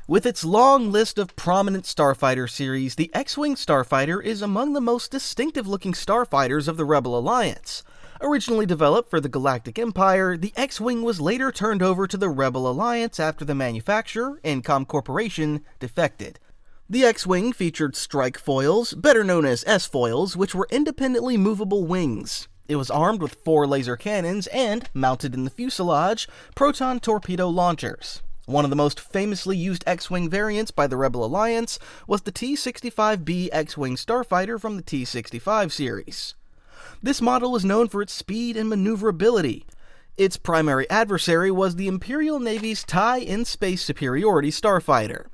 With its long list of prominent starfighter series, the X-Wing Starfighter is among the most distinctive-looking starfighters of the Rebel Alliance. Originally developed for the Galactic Empire, the X-Wing was later turned over to the Rebel Alliance after the manufacturer, Incom Corporation, defected. The X-Wing featured strike foils, better known as S-foils, which were independently movable wings. It was armed with 4 laser cannons and, mounted in the fuselage, proton torpedo launchers. One of the most famously used X-Wing variants by the Rebel Alliance was the T-65B X-Wing Starfighter from the T-65 series. This model was known for its speed and maneuverability. Its primary adversary was the Imperial Navy's TIE In-Space Superiority Starfighter.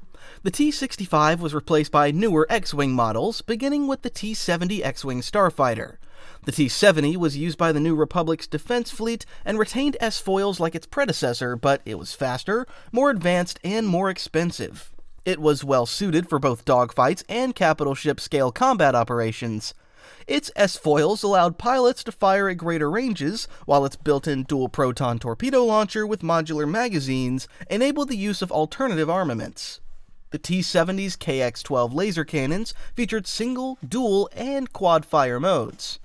The T-65 was replaced by newer X-Wing models, beginning with the T-70 X-Wing Starfighter. The T-70 was used by the New Republic's defense fleet and retained S-foils like its predecessor, but it was faster, more advanced, and more expensive. It was well suited for both dogfights and capital ship-scale combat operations. Its S-foils allowed pilots to fire at greater ranges, while its built-in dual-proton torpedo launcher with modular magazines enabled the use of alternative armaments. The T-70's KX-12 laser cannons featured single, dual, and quad-fire modes.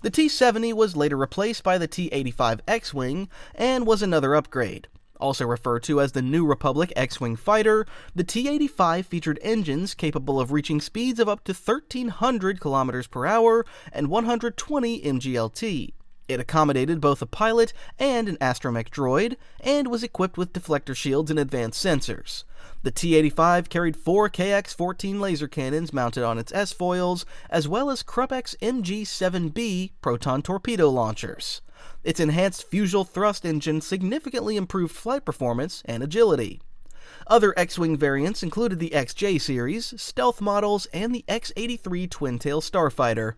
The T-70 was later replaced by the T-85 X-Wing and was another upgrade. Also referred to as the New Republic X-Wing Fighter, the T-85 featured engines capable of reaching speeds of up to 1,300 km per hour and 120 mglt. It accommodated both a pilot and an astromech droid, and was equipped with deflector shields and advanced sensors. The T-85 carried 4 KX-14 laser cannons mounted on its S-foils, as well as Krupp's MG-7B proton torpedo launchers. Its enhanced fusible thrust engine significantly improved flight performance and agility. Other X-Wing variants included the XJ series, stealth models, and the X-83 Twin-Tail Starfighter.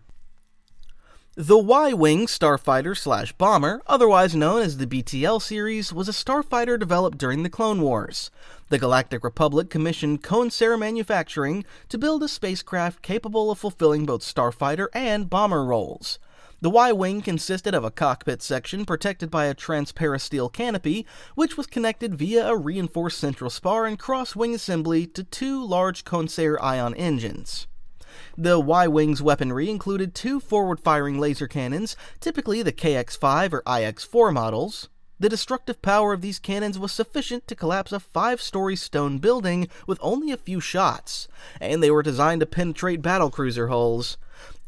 The Y-Wing Starfighter/Bomber, otherwise known as the BTL series, was a starfighter developed during the Clone Wars. The Galactic Republic commissioned Koensar Manufacturing to build a spacecraft capable of fulfilling both starfighter and bomber roles. The Y-Wing consisted of a cockpit section protected by a transparasteel canopy, which was connected via a reinforced central spar and cross-wing assembly to 2 large Koensar ion engines. The Y-Wing's weaponry included 2 forward-firing laser cannons, typically the KX-5 or IX-4 models. The destructive power of these cannons was sufficient to collapse a 5-story stone building with only a few shots, and they were designed to penetrate battlecruiser hulls.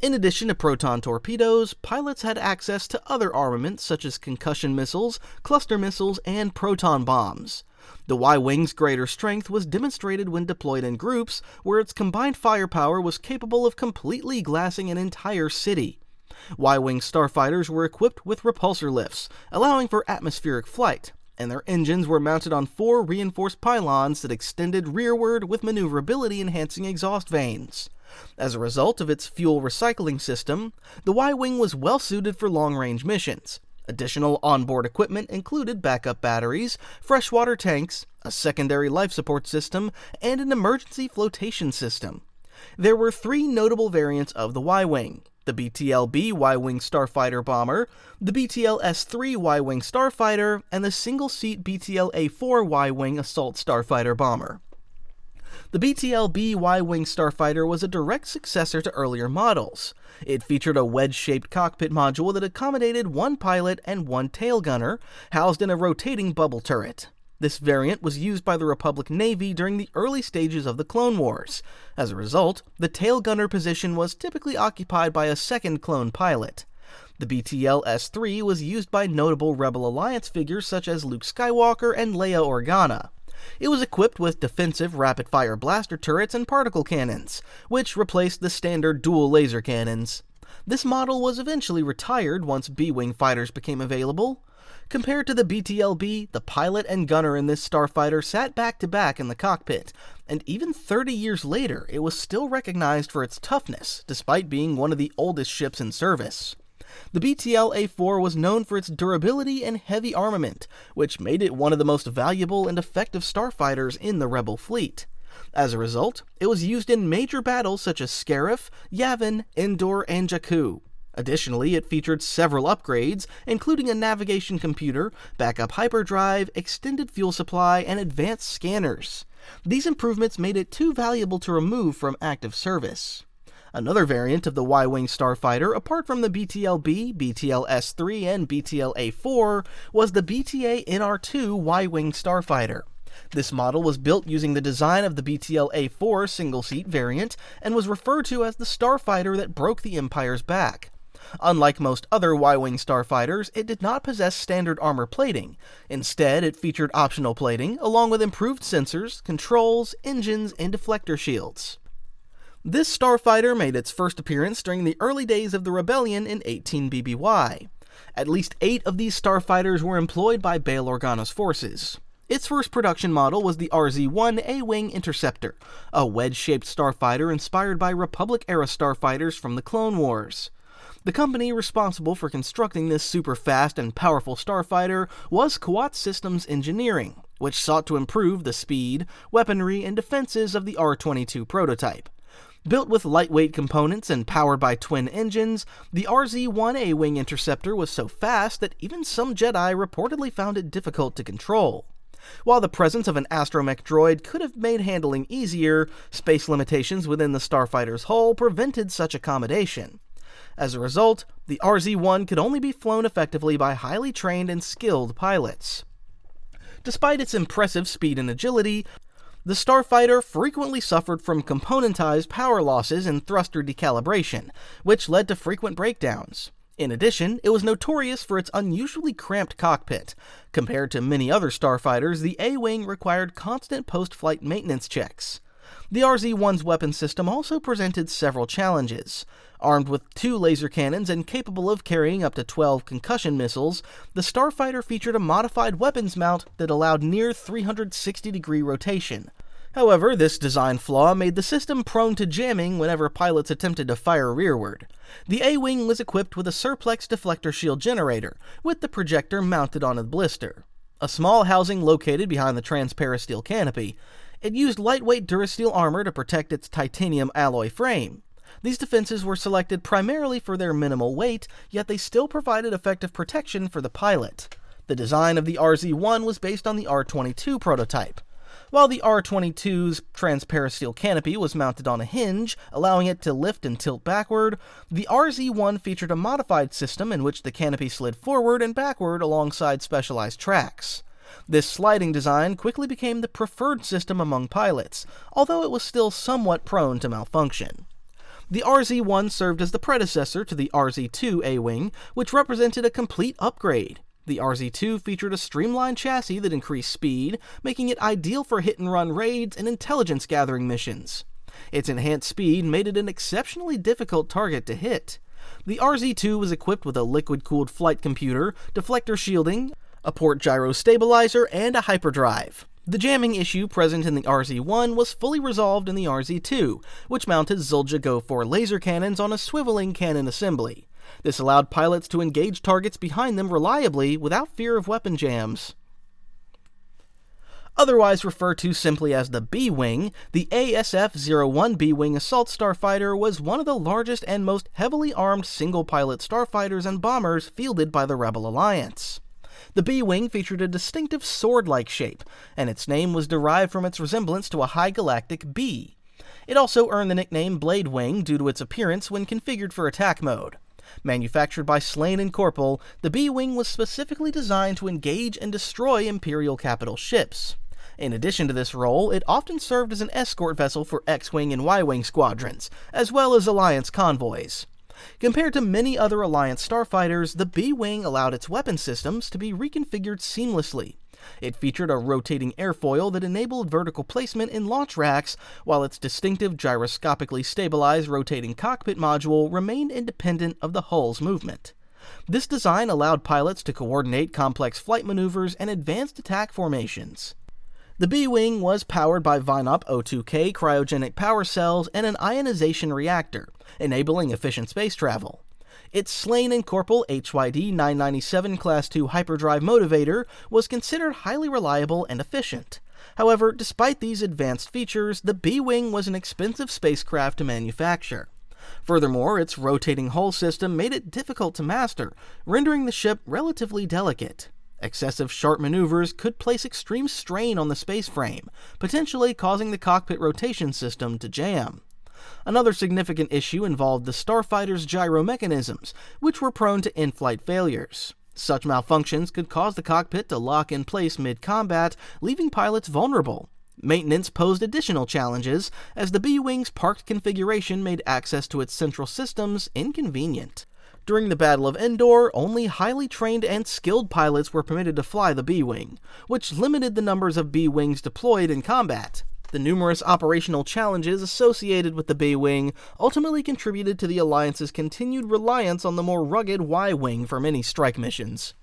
In addition to proton torpedoes, pilots had access to other armaments such as concussion missiles, cluster missiles, and proton bombs. The Y-Wing's greater strength was demonstrated when deployed in groups, where its combined firepower was capable of completely glassing an entire city. Y-Wing starfighters were equipped with repulsor lifts, allowing for atmospheric flight, and their engines were mounted on 4 reinforced pylons that extended rearward with maneuverability-enhancing exhaust vanes. As a result of its fuel recycling system, the Y-Wing was well suited for long-range missions. Additional onboard equipment included backup batteries, freshwater tanks, a secondary life support system, and an emergency flotation system. There were 3 notable variants of the Y-Wing: the BTL-B Y-Wing Starfighter Bomber, the BTL-S3 Y-Wing Starfighter, and the single-seat BTL-A4 Y-Wing Assault Starfighter Bomber. The BTL-B Y-Wing Starfighter was a direct successor to earlier models. It featured a wedge-shaped cockpit module that accommodated 1 pilot and 1 tail gunner, housed in a rotating bubble turret. This variant was used by the Republic Navy during the early stages of the Clone Wars. As a result, the tail gunner position was typically occupied by a second clone pilot. The BTL-S3 was used by notable Rebel Alliance figures such as Luke Skywalker and Leia Organa. It was equipped with defensive rapid-fire blaster turrets and particle cannons, which replaced the standard dual laser cannons. This model was eventually retired once B-Wing fighters became available. Compared to the BTL-B, the pilot and gunner in this starfighter sat back-to-back in the cockpit, and even 30 years later, it was still recognized for its toughness, despite being one of the oldest ships in service. The BTL-A4 was known for its durability and heavy armament, which made it one of the most valuable and effective starfighters in the Rebel fleet. As a result, it was used in major battles such as Scarif, Yavin, Endor, and Jakku. Additionally, it featured several upgrades, including a navigation computer, backup hyperdrive, extended fuel supply, and advanced scanners. These improvements made it too valuable to remove from active service. Another variant of the Y-Wing Starfighter, apart from the BTL-B, BTL-S3, and BTL-A4, was the BTA-NR2 Y-Wing Starfighter. This model was built using the design of the BTL-A4 single-seat variant and was referred to as the Starfighter that broke the Empire's back. Unlike most other Y-Wing Starfighters, it did not possess standard armor plating. Instead, it featured optional plating, along with improved sensors, controls, engines, and deflector shields. This Starfighter made its first appearance during the early days of the Rebellion in 18 BBY. At least 8 of these Starfighters were employed by Bail Organa's forces. Its first production model was the RZ-1 A-Wing Interceptor, a wedge-shaped starfighter inspired by Republic-era starfighters from the Clone Wars. The company responsible for constructing this super-fast and powerful starfighter was Kuat Systems Engineering, which sought to improve the speed, weaponry, and defenses of the R22 prototype. Built with lightweight components and powered by twin engines, the RZ-1 A-Wing Interceptor was so fast that even some Jedi reportedly found it difficult to control. While the presence of an astromech droid could have made handling easier, space limitations within the starfighter's hull prevented such accommodation. As a result, the RZ-1 could only be flown effectively by highly trained and skilled pilots. Despite its impressive speed and agility, the Starfighter frequently suffered from componentized power losses and thruster decalibration, which led to frequent breakdowns. In addition, it was notorious for its unusually cramped cockpit. Compared to many other starfighters, the A-Wing required constant post-flight maintenance checks. The RZ-1's weapon system also presented several challenges. Armed with 2 laser cannons and capable of carrying up to 12 concussion missiles, the Starfighter featured a modified weapons mount that allowed near 360-degree rotation. However, this design flaw made the system prone to jamming whenever pilots attempted to fire rearward. The A-Wing was equipped with a Surplex deflector shield generator, with the projector mounted on a blister. A small housing located behind the transparasteel canopy. It used lightweight Durasteel armor to protect its titanium alloy frame. These defenses were selected primarily for their minimal weight, yet they still provided effective protection for the pilot. The design of the RZ-1 was based on the R22 prototype. While the R22's transparasteel canopy was mounted on a hinge, allowing it to lift and tilt backward, the RZ-1 featured a modified system in which the canopy slid forward and backward alongside specialized tracks. This sliding design quickly became the preferred system among pilots, although it was still somewhat prone to malfunction. The RZ-1 served as the predecessor to the RZ-2 A-Wing, which represented a complete upgrade. The RZ-2 featured a streamlined chassis that increased speed, making it ideal for hit-and-run raids and intelligence-gathering missions. Its enhanced speed made it an exceptionally difficult target to hit. The RZ-2 was equipped with a liquid-cooled flight computer, deflector shielding, a port gyro stabilizer, and a hyperdrive. The jamming issue present in the RZ-1 was fully resolved in the RZ-2, which mounted Zul'Ja Go-4 laser cannons on a swiveling cannon assembly. This allowed pilots to engage targets behind them reliably without fear of weapon jams. Otherwise referred to simply as the B-Wing, the ASF-01 B-Wing Assault Starfighter was one of the largest and most heavily armed single-pilot starfighters and bombers fielded by the Rebel Alliance. The B-Wing featured a distinctive sword-like shape, and its name was derived from its resemblance to a high galactic bee. It also earned the nickname Blade Wing due to its appearance when configured for attack mode. Manufactured by Slane & Corporal, the B-Wing was specifically designed to engage and destroy Imperial capital ships. In addition to this role, it often served as an escort vessel for X-Wing and Y-Wing squadrons, as well as Alliance convoys. Compared to many other Alliance starfighters, the B-Wing allowed its weapon systems to be reconfigured seamlessly. It featured a rotating airfoil that enabled vertical placement in launch racks, while its distinctive gyroscopically stabilized rotating cockpit module remained independent of the hull's movement. This design allowed pilots to coordinate complex flight maneuvers and advanced attack formations. The B-Wing was powered by Vinop O2K cryogenic power cells and an ionization reactor, enabling efficient space travel. Its Slane & Corporal HYD 997 Class II hyperdrive motivator was considered highly reliable and efficient. However, despite these advanced features, the B-Wing was an expensive spacecraft to manufacture. Furthermore, its rotating hull system made it difficult to master, rendering the ship relatively delicate. Excessive sharp maneuvers could place extreme strain on the space frame, potentially causing the cockpit rotation system to jam. Another significant issue involved the Starfighter's gyro mechanisms, which were prone to in-flight failures. Such malfunctions could cause the cockpit to lock in place mid-combat, leaving pilots vulnerable. Maintenance posed additional challenges, as the B-Wing's parked configuration made access to its central systems inconvenient. During the Battle of Endor, only highly trained and skilled pilots were permitted to fly the B-Wing, which limited the numbers of B-Wings deployed in combat. The numerous operational challenges associated with the B-Wing ultimately contributed to the Alliance's continued reliance on the more rugged Y-Wing for many strike missions.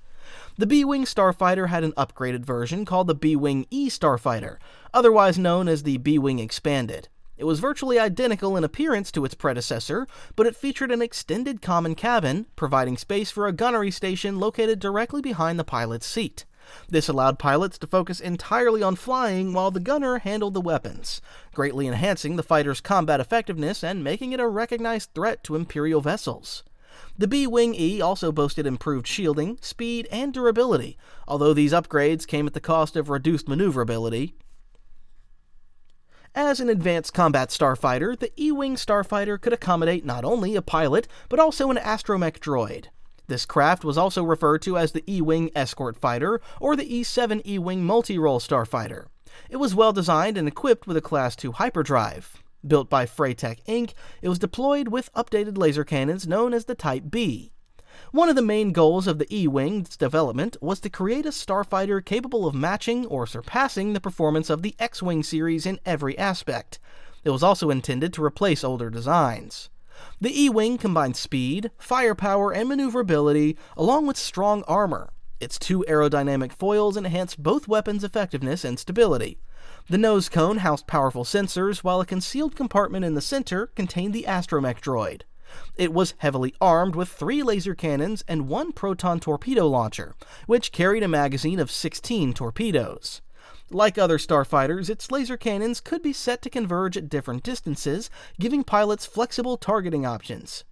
The B-Wing Starfighter had an upgraded version called the B-Wing-E Starfighter, otherwise known as the B-Wing Expanded. It was virtually identical in appearance to its predecessor, but it featured an extended common cabin, providing space for a gunnery station located directly behind the pilot's seat. This allowed pilots to focus entirely on flying while the gunner handled the weapons, greatly enhancing the fighter's combat effectiveness and making it a recognized threat to Imperial vessels. The B-Wing-E also boasted improved shielding, speed, and durability, although these upgrades came at the cost of reduced maneuverability. As an advanced combat starfighter, the E-Wing Starfighter could accommodate not only a pilot, but also an astromech droid. This craft was also referred to as the E-Wing Escort Fighter, or the E-7 E-Wing Multi-Role Starfighter. It was well designed and equipped with a Class II hyperdrive. Built by Freytech Inc., it was deployed with updated laser cannons known as the Type B. One of the main goals of the E-Wing's development was to create a starfighter capable of matching or surpassing the performance of the X-Wing series in every aspect. It was also intended to replace older designs. The E-Wing combined speed, firepower, and maneuverability, along with strong armor. Its two aerodynamic foils enhanced both weapons' effectiveness and stability. The nose cone housed powerful sensors, while a concealed compartment in the center contained the astromech droid. It was heavily armed with 3 laser cannons and 1 proton torpedo launcher, which carried a magazine of 16 torpedoes. Like other starfighters, its laser cannons could be set to converge at different distances, giving pilots flexible targeting options.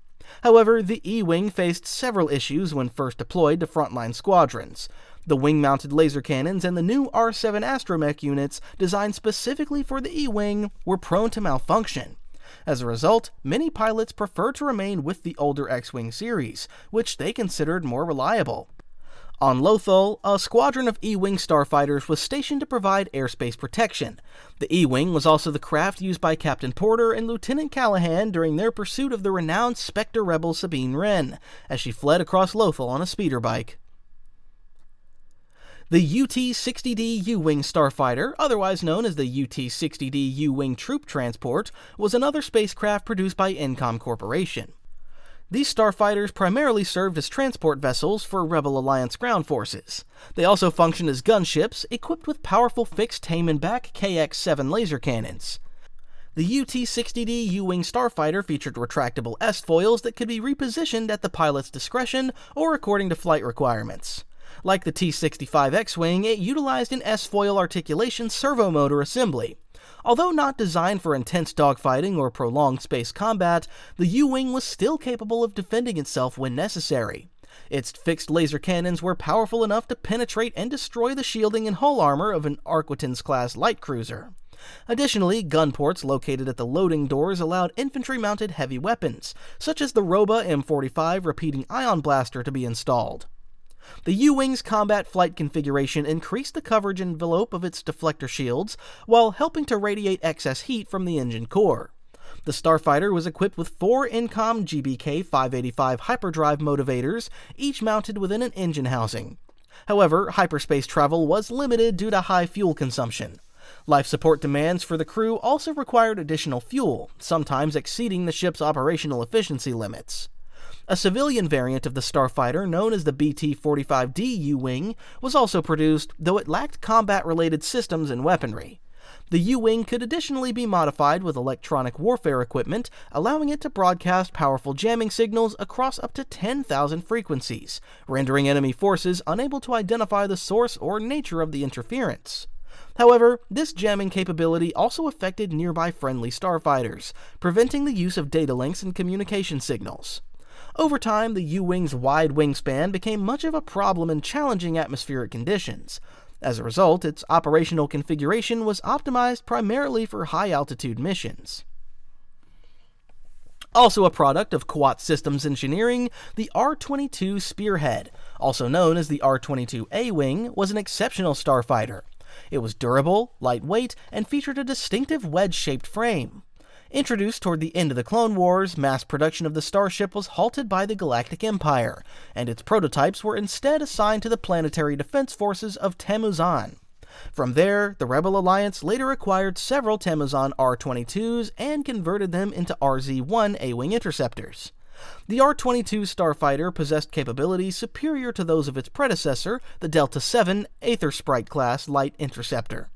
However, the E-Wing faced several issues when first deployed to frontline squadrons. The wing-mounted laser cannons and the new R7 astromech units, designed specifically for the E-Wing, were prone to malfunction. As a result, many pilots preferred to remain with the older X-Wing series, which they considered more reliable. On Lothal, a squadron of E-Wing starfighters was stationed to provide airspace protection. The E-Wing was also the craft used by Captain Porter and Lieutenant Callahan during their pursuit of the renowned Spectre rebel Sabine Wren, as she fled across Lothal on a speeder bike. The UT-60D U-Wing Starfighter, otherwise known as the UT-60D U-Wing Troop Transport, was another spacecraft produced by Encom Corporation. These starfighters primarily served as transport vessels for Rebel Alliance ground forces. They also functioned as gunships, equipped with powerful fixed tame and back KX-7 laser cannons. The UT-60D U-Wing Starfighter featured retractable S-foils that could be repositioned at the pilot's discretion or according to flight requirements. Like the T-65 X-Wing, it utilized an S-foil articulation servomotor assembly. Although not designed for intense dogfighting or prolonged space combat, the U-Wing was still capable of defending itself when necessary. Its fixed laser cannons were powerful enough to penetrate and destroy the shielding and hull armor of an Arquitens-class light cruiser. Additionally, gun ports located at the loading doors allowed infantry-mounted heavy weapons, such as the Roba M45 repeating ion blaster, to be installed. The U-Wing's combat flight configuration increased the coverage envelope of its deflector shields, while helping to radiate excess heat from the engine core. The Starfighter was equipped with 4 Encom GBK-585 hyperdrive motivators, each mounted within an engine housing. However, hyperspace travel was limited due to high fuel consumption. Life support demands for the crew also required additional fuel, sometimes exceeding the ship's operational efficiency limits. A civilian variant of the Starfighter, known as the BT-45D U-Wing, was also produced, though it lacked combat-related systems and weaponry. The U-Wing could additionally be modified with electronic warfare equipment, allowing it to broadcast powerful jamming signals across up to 10,000 frequencies, rendering enemy forces unable to identify the source or nature of the interference. However, this jamming capability also affected nearby friendly starfighters, preventing the use of data links and communication signals. Over time, the U-Wing's wide wingspan became much of a problem in challenging atmospheric conditions. As a result, its operational configuration was optimized primarily for high-altitude missions. Also a product of Kuat Systems Engineering, the R22 Spearhead, also known as the R22 A-Wing, was an exceptional starfighter. It was durable, lightweight, and featured a distinctive wedge-shaped frame. Introduced toward the end of the Clone Wars, mass production of the starship was halted by the Galactic Empire, and its prototypes were instead assigned to the Planetary Defense Forces of Tamuzan. From there, the Rebel Alliance later acquired several Tamuzan R-22s and converted them into RZ-1 A-Wing interceptors. The R-22 Starfighter possessed capabilities superior to those of its predecessor, the Delta-7 Aether Sprite class light interceptor.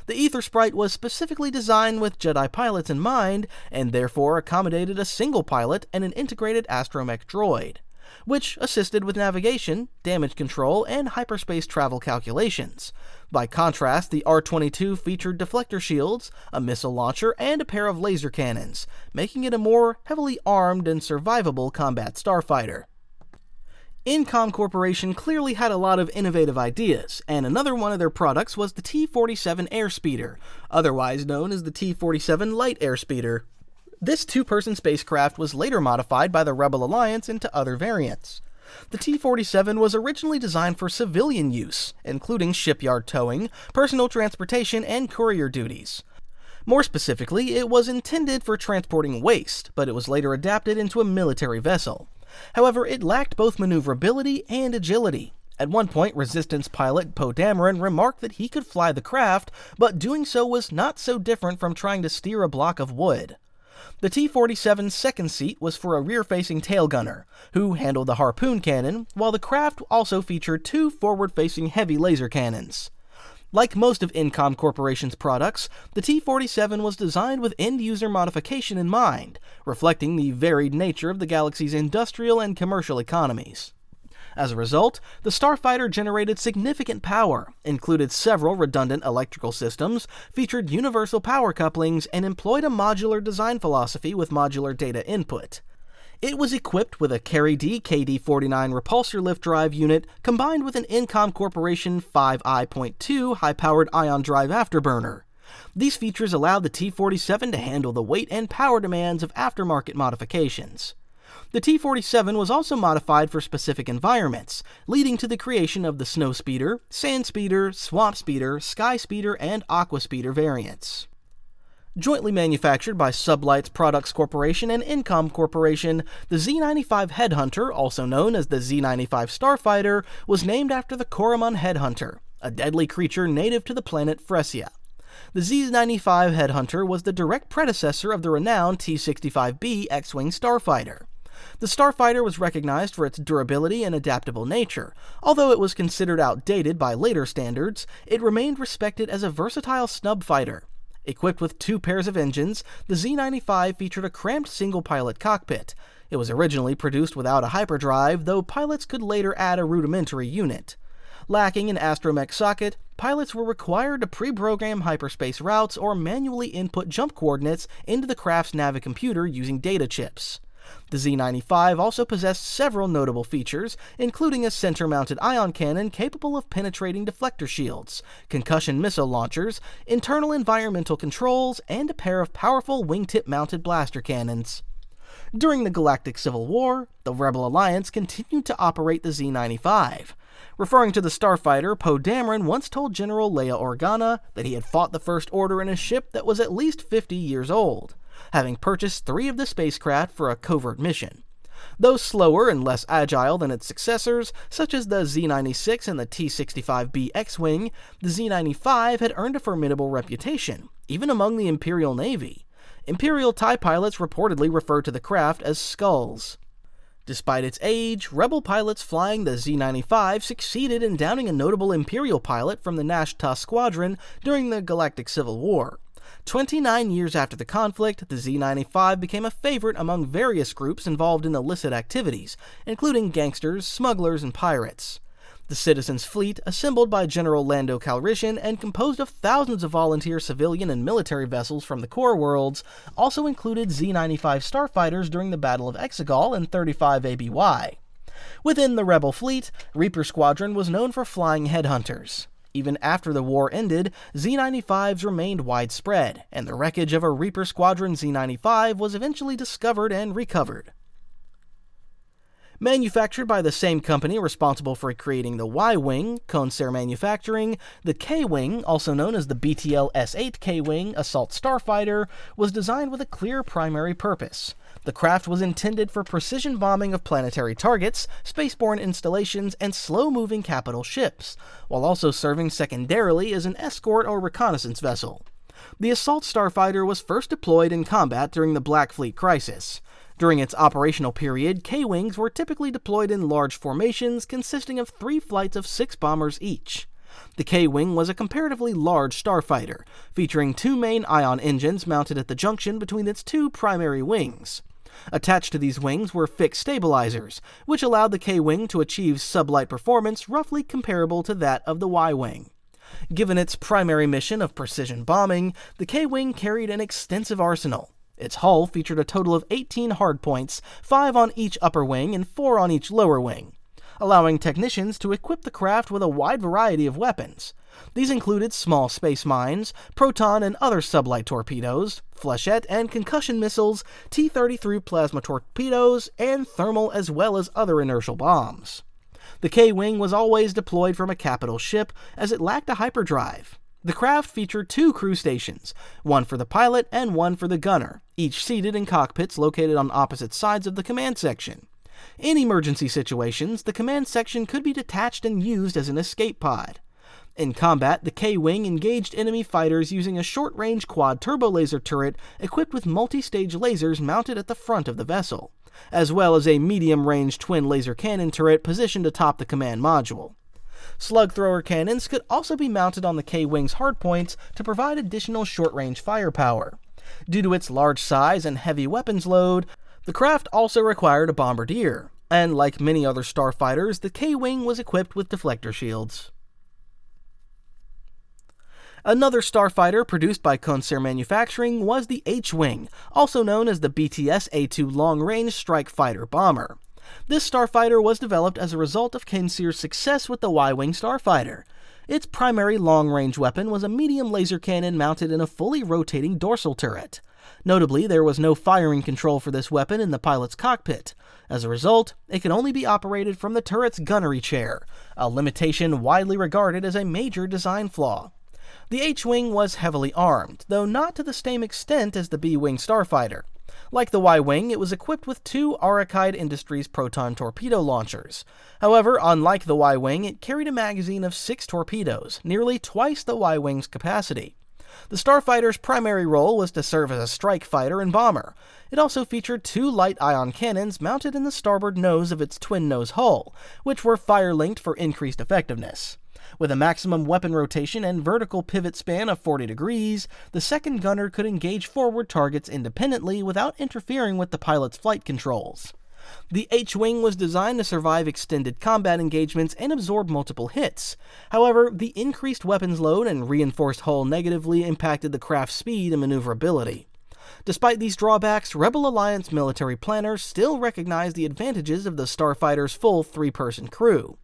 The Aether Sprite was specifically designed with Jedi pilots in mind, and therefore accommodated a single pilot and an integrated astromech droid, which assisted with navigation, damage control, and hyperspace travel calculations. By contrast, the R-22 featured deflector shields, a missile launcher, and a pair of laser cannons, making it a more heavily armed and survivable combat starfighter. Incom Corporation clearly had a lot of innovative ideas, and another one of their products was the T-47 airspeeder, otherwise known as the T-47 light airspeeder. This two-person spacecraft was later modified by the Rebel Alliance into other variants. The T-47 was originally designed for civilian use, including shipyard towing, personal transportation, and courier duties. More specifically, it was intended for transporting waste, but it was later adapted into a military vessel. However, it lacked both maneuverability and agility. At one point, Resistance pilot Poe Dameron remarked that he could fly the craft, but doing so was not so different from trying to steer a block of wood. The T-47's second seat was for a rear-facing tail gunner, who handled the harpoon cannon, while the craft also featured two forward-facing heavy laser cannons. Like most of Incom Corporation's products, the T-47 was designed with end-user modification in mind, reflecting the varied nature of the galaxy's industrial and commercial economies. As a result, the starfighter generated significant power, included several redundant electrical systems, featured universal power couplings, and employed a modular design philosophy with modular data input. It was equipped with a Carry-D KD-49 repulsor lift drive unit combined with an Incom Corporation 5i.2 high-powered ion drive afterburner. These features allowed the T-47 to handle the weight and power demands of aftermarket modifications. The T-47 was also modified for specific environments, leading to the creation of the Snow Speeder, Sand Speeder, Swamp Speeder, Sky Speeder, and Aqua Speeder variants. Jointly manufactured by Sublights Products Corporation and Incom Corporation, the Z-95 Headhunter, also known as the Z-95 Starfighter, was named after the Coromon Headhunter, a deadly creature native to the planet Fresia. The Z-95 Headhunter was the direct predecessor of the renowned T-65B X-Wing Starfighter. The Starfighter was recognized for its durability and adaptable nature. Although it was considered outdated by later standards, it remained respected as a versatile snub fighter. Equipped with two pairs of engines, the Z-95 featured a cramped single-pilot cockpit. It was originally produced without a hyperdrive, though pilots could later add a rudimentary unit. Lacking an astromech socket, pilots were required to pre-program hyperspace routes or manually input jump coordinates into the craft's navicomputer using data chips. The Z-95 also possessed several notable features, including a center-mounted ion cannon capable of penetrating deflector shields, concussion missile launchers, internal environmental controls, and a pair of powerful wingtip-mounted blaster cannons. During the Galactic Civil War, the Rebel Alliance continued to operate the Z-95. Referring to the starfighter, Poe Dameron once told General Leia Organa that he had fought the First Order in a ship that was at least 50 years old, having purchased 3 of the spacecraft for a covert mission. Though slower and less agile than its successors, such as the Z-96 and the T-65B X-Wing, the Z-95 had earned a formidable reputation, even among the Imperial Navy. Imperial TIE pilots reportedly referred to the craft as skulls. Despite its age, Rebel pilots flying the Z-95 succeeded in downing a notable Imperial pilot from the Nash-Ta Squadron during the Galactic Civil War. 29 years after the conflict, the Z-95 became a favorite among various groups involved in illicit activities, including gangsters, smugglers, and pirates. The Citizens Fleet, assembled by General Lando Calrissian and composed of thousands of volunteer civilian and military vessels from the core worlds, also included Z-95 Starfighters during the Battle of Exegol in 35 ABY. Within the Rebel fleet, Reaper Squadron was known for flying Headhunters. Even after the war ended, Z-95s remained widespread, and the wreckage of a Reaper Squadron Z-95 was eventually discovered and recovered. Manufactured by the same company responsible for creating the Y-Wing, Consair Manufacturing, the K-Wing, also known as the BTL S-8 K-Wing Assault Starfighter, was designed with a clear primary purpose. The craft was intended for precision bombing of planetary targets, spaceborne installations, and slow-moving capital ships, while also serving secondarily as an escort or reconnaissance vessel. The Assault Starfighter was first deployed in combat during the Black Fleet Crisis. During its operational period, K-Wings were typically deployed in large formations consisting of 3 flights of 6 bombers each. The K-Wing was a comparatively large starfighter, featuring 2 main ion engines mounted at the junction between its 2 primary wings. Attached to these wings were fixed stabilizers, which allowed the K-Wing to achieve sublight performance roughly comparable to that of the Y-Wing. Given its primary mission of precision bombing, the K-Wing carried an extensive arsenal. Its hull featured a total of 18 hardpoints, 5 on each upper wing and 4 on each lower wing, allowing technicians to equip the craft with a wide variety of weapons. These included small space mines, proton and other sublight torpedoes, flechette and concussion missiles, T-33 plasma torpedoes, and thermal as well as other inertial bombs. The K-Wing was always deployed from a capital ship, as it lacked a hyperdrive. The craft featured 2 crew stations, one for the pilot and one for the gunner, each seated in cockpits located on opposite sides of the command section. In emergency situations, the command section could be detached and used as an escape pod. In combat, the K-Wing engaged enemy fighters using a short-range quad turbo laser turret equipped with multi-stage lasers mounted at the front of the vessel, as well as a medium-range twin laser cannon turret positioned atop the command module. Slug thrower cannons could also be mounted on the K-Wing's hardpoints to provide additional short-range firepower. Due to its large size and heavy weapons load, the craft also required a bombardier, and like many other starfighters, the K-Wing was equipped with deflector shields. Another starfighter produced by Consair Manufacturing was the H-Wing, also known as the BTS-A2 Long-Range Strike Fighter Bomber. This starfighter was developed as a result of Consair's success with the Y-Wing Starfighter. Its primary long-range weapon was a medium laser cannon mounted in a fully rotating dorsal turret. Notably, there was no firing control for this weapon in the pilot's cockpit. As a result, it could only be operated from the turret's gunnery chair, a limitation widely regarded as a major design flaw. The H-Wing was heavily armed, though not to the same extent as the B-Wing Starfighter. Like the Y-Wing, it was equipped with 2 Arakide Industries proton torpedo launchers. However, unlike the Y-Wing, it carried a magazine of 6 torpedoes, nearly twice the Y-Wing's capacity. The Starfighter's primary role was to serve as a strike fighter and bomber. It also featured 2 light ion cannons mounted in the starboard nose of its twin-nose hull, which were fire-linked for increased effectiveness. With a maximum weapon rotation and vertical pivot span of 40 degrees, the second gunner could engage forward targets independently without interfering with the pilot's flight controls. The H-Wing was designed to survive extended combat engagements and absorb multiple hits. However, the increased weapons load and reinforced hull negatively impacted the craft's speed and maneuverability. Despite these drawbacks, Rebel Alliance military planners still recognized the advantages of the Starfighter's full 3-person crew.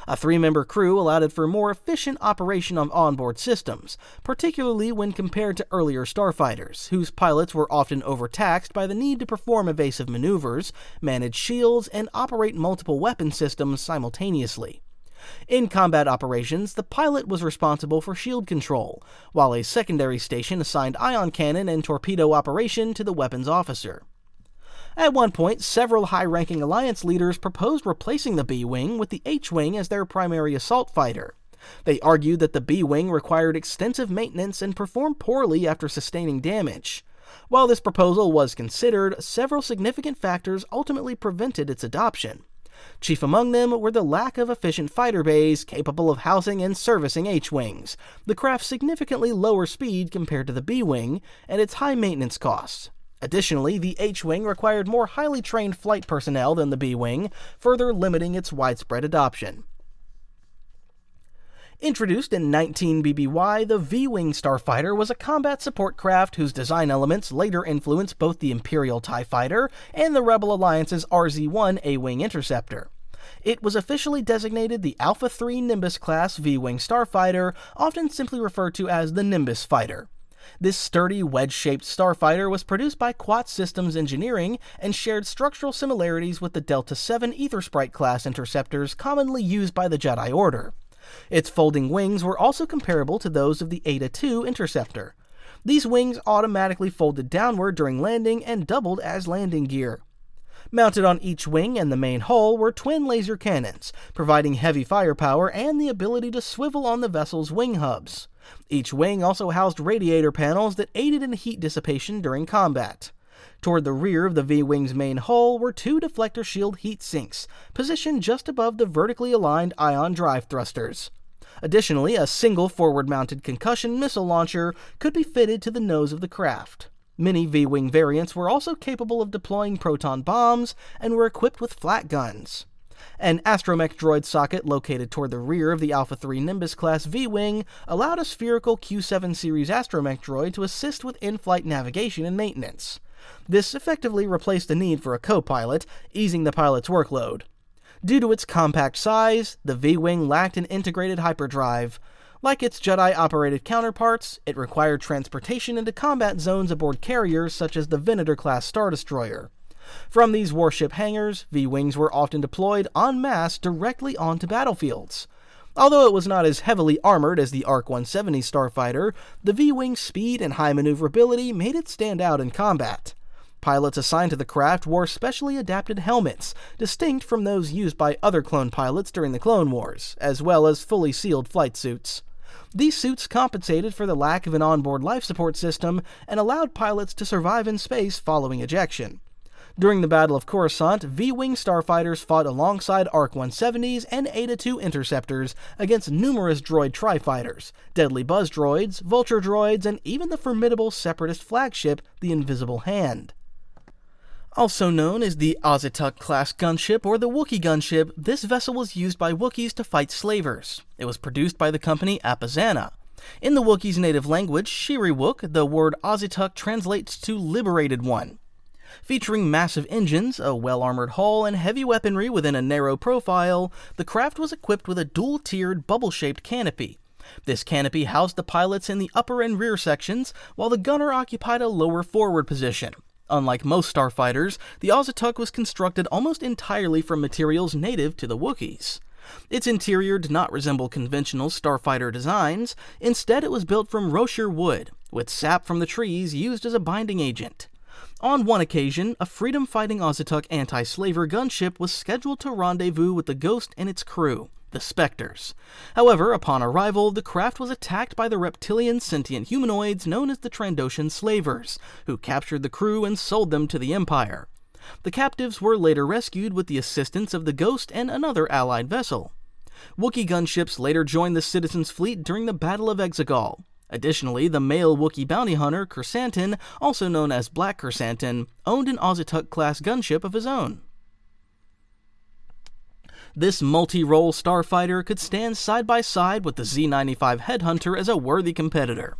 A 3-member crew allowed for more efficient operation of onboard systems, particularly when compared to earlier starfighters, whose pilots were often overtaxed by the need to perform evasive maneuvers, manage shields, and operate multiple weapon systems simultaneously. In combat operations, the pilot was responsible for shield control, while a secondary station assigned ion cannon and torpedo operation to the weapons officer. At one point, several high-ranking Alliance leaders proposed replacing the B-Wing with the H-Wing as their primary assault fighter. They argued that the B-Wing required extensive maintenance and performed poorly after sustaining damage. While this proposal was considered, several significant factors ultimately prevented its adoption. Chief among them were the lack of efficient fighter bays capable of housing and servicing H-Wings, the craft's significantly lower speed compared to the B-Wing, and its high maintenance costs. Additionally, the H-Wing required more highly trained flight personnel than the B-Wing, further limiting its widespread adoption. Introduced in 19 BBY, the V-Wing Starfighter was a combat support craft whose design elements later influenced both the Imperial TIE Fighter and the Rebel Alliance's RZ-1 A-Wing interceptor. It was officially designated the Alpha 3 Nimbus class V-Wing Starfighter, often simply referred to as the Nimbus Fighter. This sturdy, wedge-shaped starfighter was produced by Quat Systems Engineering and shared structural similarities with the Delta 7 Aethersprite class interceptors commonly used by the Jedi Order. Its folding wings were also comparable to those of the Eta 2 interceptor. These wings automatically folded downward during landing and doubled as landing gear. Mounted on each wing and the main hull were twin laser cannons, providing heavy firepower and the ability to swivel on the vessel's wing hubs. Each wing also housed radiator panels that aided in heat dissipation during combat. Toward the rear of the V-Wing's main hull were two deflector shield heat sinks, positioned just above the vertically aligned ion drive thrusters. Additionally, a single forward-mounted concussion missile launcher could be fitted to the nose of the craft. Many V-Wing variants were also capable of deploying proton bombs and were equipped with flat guns. An astromech droid socket located toward the rear of the Alpha 3 Nimbus class V-Wing allowed a spherical Q7 series astromech droid to assist with in-flight navigation and maintenance. This effectively replaced the need for a co-pilot, easing the pilot's workload. Due to its compact size, the V-Wing lacked an integrated hyperdrive. Like its Jedi-operated counterparts, it required transportation into combat zones aboard carriers such as the Venator-class Star Destroyer. From these warship hangars, V-Wings were often deployed en masse directly onto battlefields. Although it was not as heavily armored as the R170 Starfighter, the V-Wing's speed and high maneuverability made it stand out in combat. Pilots assigned to the craft wore specially adapted helmets, distinct from those used by other clone pilots during the Clone Wars, as well as fully sealed flight suits. These suits compensated for the lack of an onboard life support system and allowed pilots to survive in space following ejection. During the Battle of Coruscant, V-Wing starfighters fought alongside ARC-170s and Eta 2 interceptors against numerous droid tri-fighters, deadly buzz droids, vulture droids, and even the formidable separatist flagship, the Invisible Hand. Also known as the Auzituck-class gunship or the Wookiee gunship, this vessel was used by Wookiees to fight slavers. It was produced by the company Apazana. In the Wookiees' native language, Shiriwook, the word Auzituck translates to liberated one. Featuring massive engines, a well-armored hull, and heavy weaponry within a narrow profile, the craft was equipped with a dual-tiered, bubble-shaped canopy. This canopy housed the pilots in the upper and rear sections, while the gunner occupied a lower forward position. Unlike most starfighters, the Auzituck was constructed almost entirely from materials native to the Wookiees. Its interior did not resemble conventional starfighter designs. Instead, it was built from Rocher wood, with sap from the trees used as a binding agent. On one occasion, a freedom-fighting Auzituck anti-slaver gunship was scheduled to rendezvous with the Ghost and its crew, the Spectres. However, upon arrival, the craft was attacked by the reptilian sentient humanoids known as the Trandoshan Slavers, who captured the crew and sold them to the Empire. The captives were later rescued with the assistance of the Ghost and another allied vessel. Wookiee gunships later joined the Citizens' Fleet during the Battle of Exegol. Additionally, the male Wookiee bounty hunter, Chrysantin, also known as Black Chrysantin, owned an Auzituck-class gunship of his own. This multi-role starfighter could stand side by side with the Z-95 Headhunter as a worthy competitor.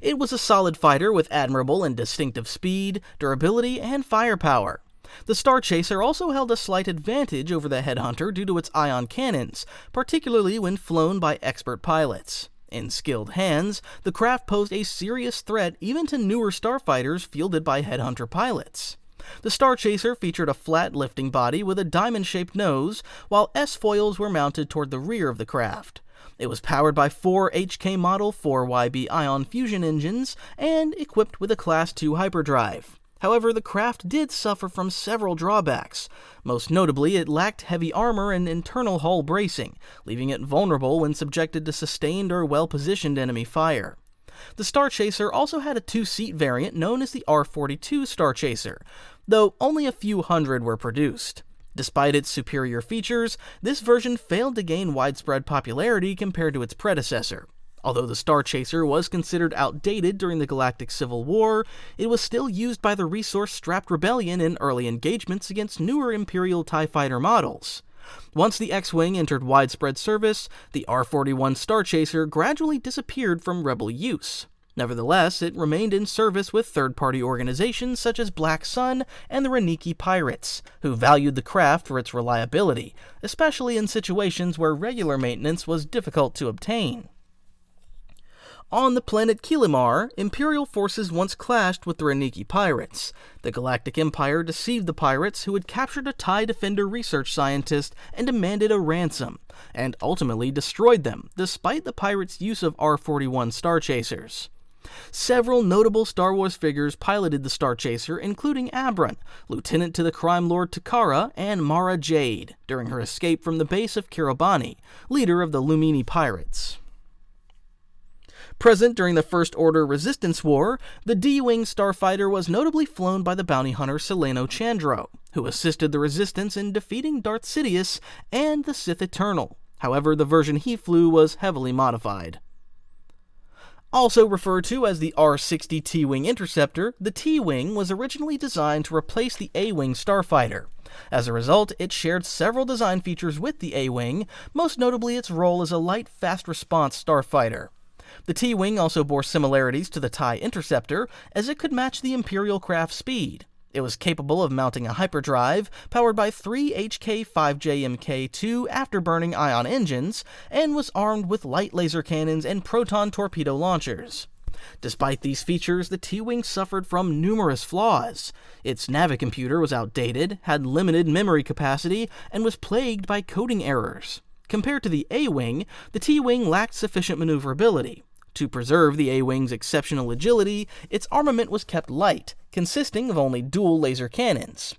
It was a solid fighter with admirable and distinctive speed, durability, and firepower. The Starchaser also held a slight advantage over the Headhunter due to its ion cannons, particularly when flown by expert pilots. In skilled hands, the craft posed a serious threat even to newer starfighters fielded by Headhunter pilots. The Starchaser featured a flat lifting body with a diamond-shaped nose, while S-foils were mounted toward the rear of the craft. It was powered by 4 HK Model 4YB ion fusion engines and equipped with a Class II hyperdrive. However, the craft did suffer from several drawbacks. Most notably, it lacked heavy armor and internal hull bracing, leaving it vulnerable when subjected to sustained or well-positioned enemy fire. The Starchaser also had a 2-seat variant known as the R42 Starchaser, though only a few hundred were produced. Despite its superior features, this version failed to gain widespread popularity compared to its predecessor. Although the Starchaser was considered outdated during the Galactic Civil War, it was still used by the resource-strapped rebellion in early engagements against newer Imperial TIE Fighter models. Once the X-Wing entered widespread service, the R41 Starchaser gradually disappeared from Rebel use. Nevertheless, it remained in service with third-party organizations such as Black Sun and the Wookiee pirates, who valued the craft for its reliability, especially in situations where regular maintenance was difficult to obtain. On the planet Kilimar, Imperial forces once clashed with the Wookiee pirates. The Galactic Empire deceived the pirates, who had captured a TIE Defender research scientist and demanded a ransom, and ultimately destroyed them, despite the pirates' use of R41 Starchasers. Several notable Star Wars figures piloted the Starchaser, including Abron, lieutenant to the crime lord Takara, and Mara Jade, during her escape from the base of Kiribati, leader of the Lumini pirates. Present during the First Order Resistance War, the D-Wing Starfighter was notably flown by the bounty hunter Seleno Chandro, who assisted the Resistance in defeating Darth Sidious and the Sith Eternal. However, the version he flew was heavily modified. Also referred to as the R60 T-Wing Interceptor, the T-Wing was originally designed to replace the A-Wing Starfighter. As a result, it shared several design features with the A-Wing, most notably its role as a light, fast-response starfighter. The T-Wing also bore similarities to the TIE Interceptor, as it could match the Imperial craft's speed. It was capable of mounting a hyperdrive, powered by 3 HK-5J-MK2 afterburning ion engines, and was armed with light laser cannons and proton torpedo launchers. Despite these features, the T-Wing suffered from numerous flaws. Its navicomputer was outdated, had limited memory capacity, and was plagued by coding errors. Compared to the A-Wing, the T-Wing lacked sufficient maneuverability. To preserve the A-Wing's exceptional agility, its armament was kept light, consisting of only dual laser cannons.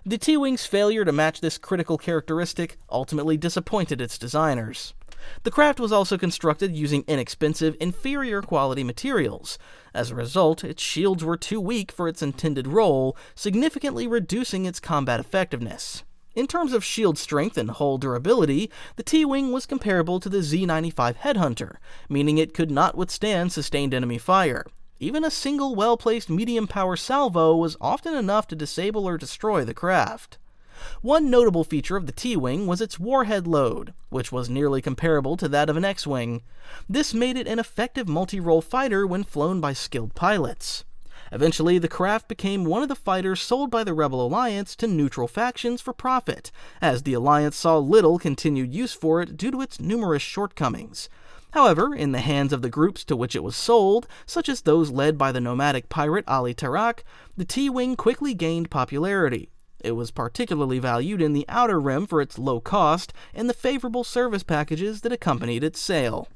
The T-Wing's failure to match this critical characteristic ultimately disappointed its designers. The craft was also constructed using inexpensive, inferior quality materials. As a result, its shields were too weak for its intended role, significantly reducing its combat effectiveness. In terms of shield strength and hull durability, the T-Wing was comparable to the Z-95 Headhunter, meaning it could not withstand sustained enemy fire. Even a single well-placed medium-power salvo was often enough to disable or destroy the craft. One notable feature of the T-Wing was its warhead load, which was nearly comparable to that of an X-Wing. This made it an effective multi-role fighter when flown by skilled pilots. Eventually, the craft became one of the fighters sold by the Rebel Alliance to neutral factions for profit, as the Alliance saw little continued use for it due to its numerous shortcomings. However, in the hands of the groups to which it was sold, such as those led by the nomadic pirate Ali Tarak, the T-Wing quickly gained popularity. It was particularly valued in the Outer Rim for its low cost and the favorable service packages that accompanied its sale.